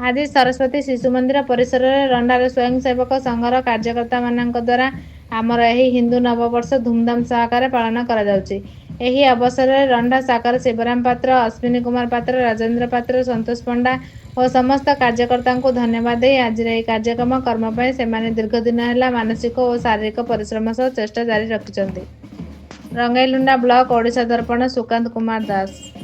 ଆଜି ସରସ୍ୱତୀ ଶିଶୁ ମନ୍ଦିର ପରିସରରେ ରଣ୍ଡାର ସ୍ୱୟଂସେବକ ସଂଘର କାର୍ଯ୍ୟକର୍ତ୍ତାମାନଙ୍କ ଦ୍ୱାରା ଆମର ଏହି ହିନ୍ଦୁ ନବବର୍ଷ ଧୁମଧାମ ସହକାରେ ପାଳନ କରାଯାଉଛି। ଏହି ଅବସରରେ ରଣ୍ଡା ସାଗର ଶିବରାମ ପାତ୍ର, ଅଶ୍ୱିନୀ କୁମାର ପାତ୍ର, ରାଜେନ୍ଦ୍ର ପାତ୍ର, ସନ୍ତୋଷ ପଣ୍ଡା ଓ ସମସ୍ତ କାର୍ଯ୍ୟକର୍ତ୍ତାଙ୍କୁ ଧନ୍ୟବାଦ ଦେଇ ଆଜିର ଏହି କାର୍ଯ୍ୟକ୍ରମ କର୍ମ ପାଇଁ ସେମାନେ ଦୀର୍ଘ ଦିନ ହେଲା ମାନସିକ ଓ ଶାରୀରିକ ପରିଶ୍ରମ ସହ ଚେଷ୍ଟା ଜାରି ରଖିଛନ୍ତି। ରଙ୍ଗେଇଲୁଣ୍ଡା ବ୍ଲକ ଓଡ଼ିଶା ଦର୍ପଣ ସୁକାନ୍ତ କୁମାର ଦାସ।